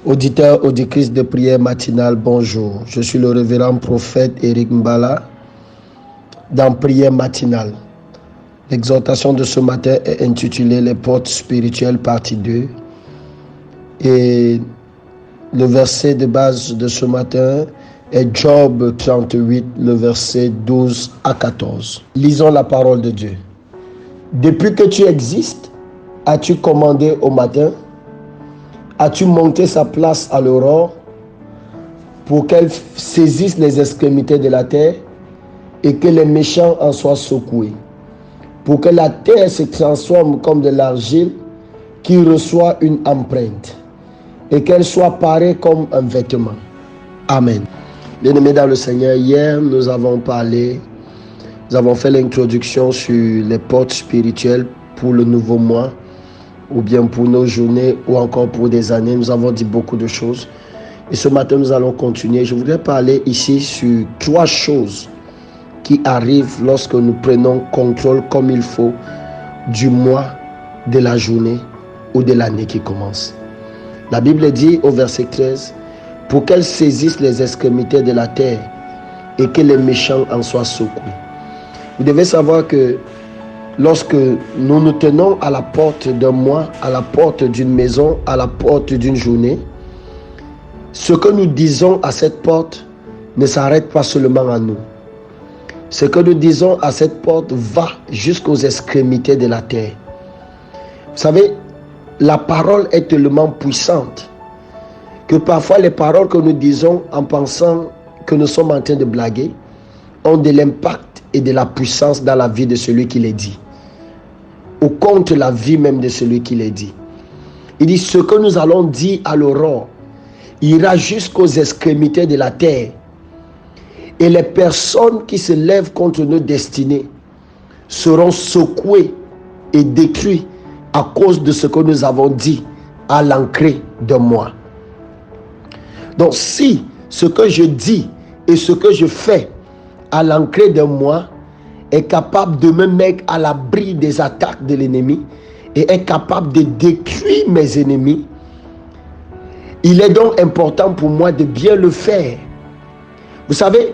Auditeurs, auditrices de prière matinale, bonjour. Je suis le révérend prophète Éric Mbala dans prière matinale. L'exhortation de ce matin est intitulée Les portes spirituelles, partie 2. Et le verset de base de ce matin est Job 38, le verset 12 à 14. Lisons la parole de Dieu. Depuis que tu existes, as-tu commandé au matin? As-tu monté sa place à l'aurore pour qu'elle saisisse les extrémités de la terre et que les méchants en soient secoués? Pour que la terre se transforme comme de l'argile qui reçoit une empreinte et qu'elle soit parée comme un vêtement. Amen. Bien-aimés dans le Seigneur, hier nous avons fait l'introduction sur les portes spirituelles pour le nouveau mois, ou bien pour nos journées, ou encore pour des années. Nous avons dit beaucoup de choses. Et ce matin, nous allons continuer. Je voudrais parler ici sur 3 choses qui arrivent lorsque nous prenons contrôle comme il faut du mois, de la journée ou de l'année qui commence. La Bible dit au verset 13, « Pour qu'elle saisisse les extrémités de la terre et que les méchants en soient secoués. » Vous devez savoir que lorsque nous nous tenons à la porte d'un mois, à la porte d'une maison, à la porte d'une journée, ce que nous disons à cette porte ne s'arrête pas seulement à nous. Ce que nous disons à cette porte va jusqu'aux extrémités de la terre. Vous savez, la parole est tellement puissante que parfois les paroles que nous disons en pensant que nous sommes en train de blaguer ont de l'impact et de la puissance dans la vie de celui qui les dit, ou contre la vie même de celui qui les dit. Il dit, ce que nous allons dire à l'aurore ira jusqu'aux extrémités de la terre, et les personnes qui se lèvent contre nos destinées seront secouées et détruites à cause de ce que nous avons dit à l'entrée de moi. Donc si ce que je dis et ce que je fais à l'entrée de moi est capable de me mettre à l'abri des attaques de l'ennemi et est capable de détruire mes ennemis, il est donc important pour moi de bien le faire. Vous savez,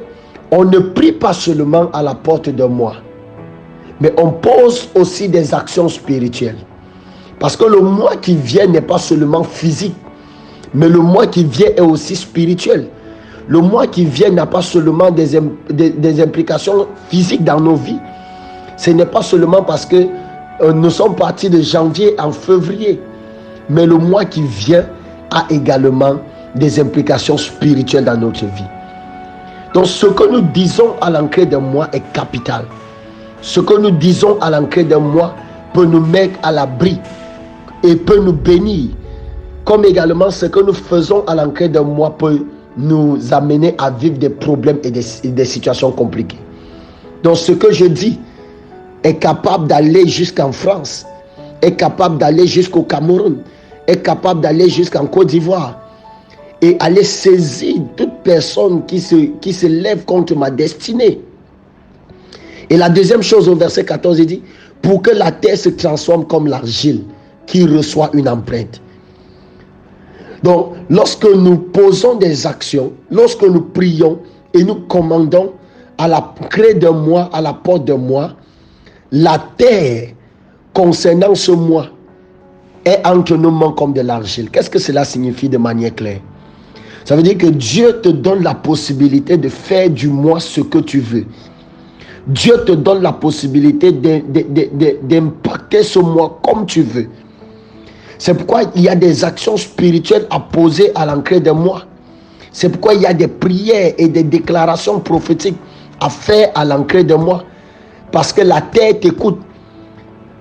on ne prie pas seulement à la porte de moi, mais on pose aussi des actions spirituelles. Parce que le mois qui vient n'est pas seulement physique, mais le mois qui vient est aussi spirituel. Le mois qui vient n'a pas seulement des implications physiques dans nos vies. Ce n'est pas seulement parce que nous sommes partis de janvier en février. Mais le mois qui vient a également des implications spirituelles dans notre vie. Donc ce que nous disons à l'entrée d'un mois est capital. Ce que nous disons à l'entrée d'un mois peut nous mettre à l'abri et peut nous bénir. Comme également ce que nous faisons à l'entrée d'un mois peut nous amener à vivre des problèmes et des situations compliquées. Donc ce que je dis est capable d'aller jusqu'en France, est capable d'aller jusqu'au Cameroun, est capable d'aller jusqu'en Côte d'Ivoire et aller saisir toute personne qui se lève contre ma destinée. Et la deuxième chose au verset 14, il dit, pour que la terre se transforme comme l'argile qui reçoit une empreinte. Donc, lorsque nous posons des actions, lorsque nous prions et nous commandons à la clé d'un mois, à la porte d'un mois, la terre concernant ce mois est entre nos mains comme de l'argile. Qu'est-ce que cela signifie de manière claire? Ça veut dire que Dieu te donne la possibilité de faire du mois ce que tu veux. Dieu te donne la possibilité d'impacter ce mois comme tu veux. C'est pourquoi il y a des actions spirituelles à poser à l'entrée de moi. C'est pourquoi il y a des prières et des déclarations prophétiques à faire à l'entrée de moi. Parce que la terre t'écoute.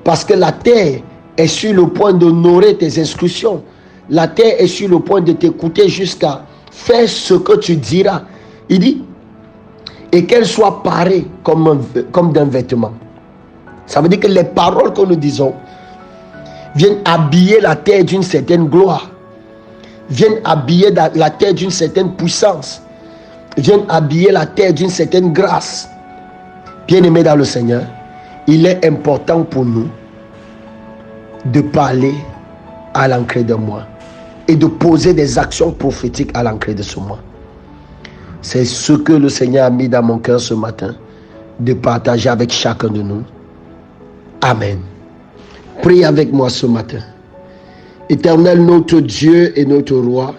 Parce que la terre est sur le point d'honorer tes instructions. La terre est sur le point de t'écouter jusqu'à faire ce que tu diras. Il dit, et qu'elle soit parée comme d'un vêtement. Ça veut dire que les paroles que nous disons viennent habiller la terre d'une certaine gloire, viennent habiller la terre d'une certaine puissance, viennent habiller la terre d'une certaine grâce. Bien-aimés dans le Seigneur, il est important pour nous de parler à l'entrée de moi. et de poser des actions prophétiques à l'entrée de ce mois. C'est ce que le Seigneur a mis dans mon cœur ce matin, de partager avec chacun de nous. Amen. Prie avec moi ce matin. Éternel, notre Dieu et notre Roi,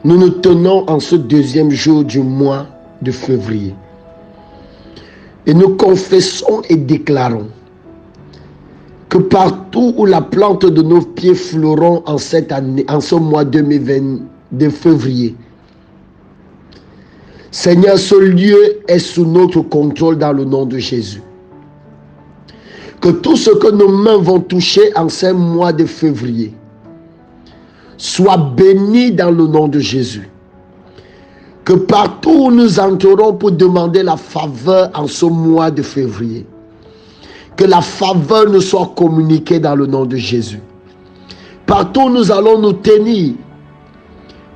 nous nous tenons en ce deuxième jour du mois de février. Et nous confessons et déclarons que partout où la plante de nos pieds fleuront en cette année, en ce mois 2020 de février, Seigneur, ce lieu est sous notre contrôle dans le nom de Jésus. Que tout ce que nos mains vont toucher en ce mois de février soit béni dans le nom de Jésus. Que partout où nous entrerons pour demander la faveur en ce mois de février, que la faveur nous soit communiquée dans le nom de Jésus. Partout où nous allons nous tenir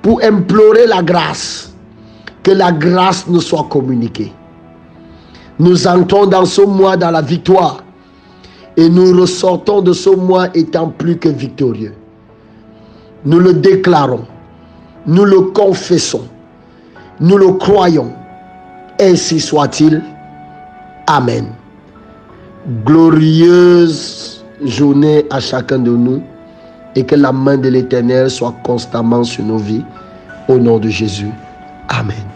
pour implorer la grâce, que la grâce nous soit communiquée. Nous entrons dans ce mois dans la victoire et nous ressortons de ce mois étant plus que victorieux. Nous le déclarons, nous le confessons, nous le croyons. Ainsi soit-il. Amen. Glorieuse journée à chacun de nous et que la main de l'Éternel soit constamment sur nos vies. Au nom de Jésus. Amen.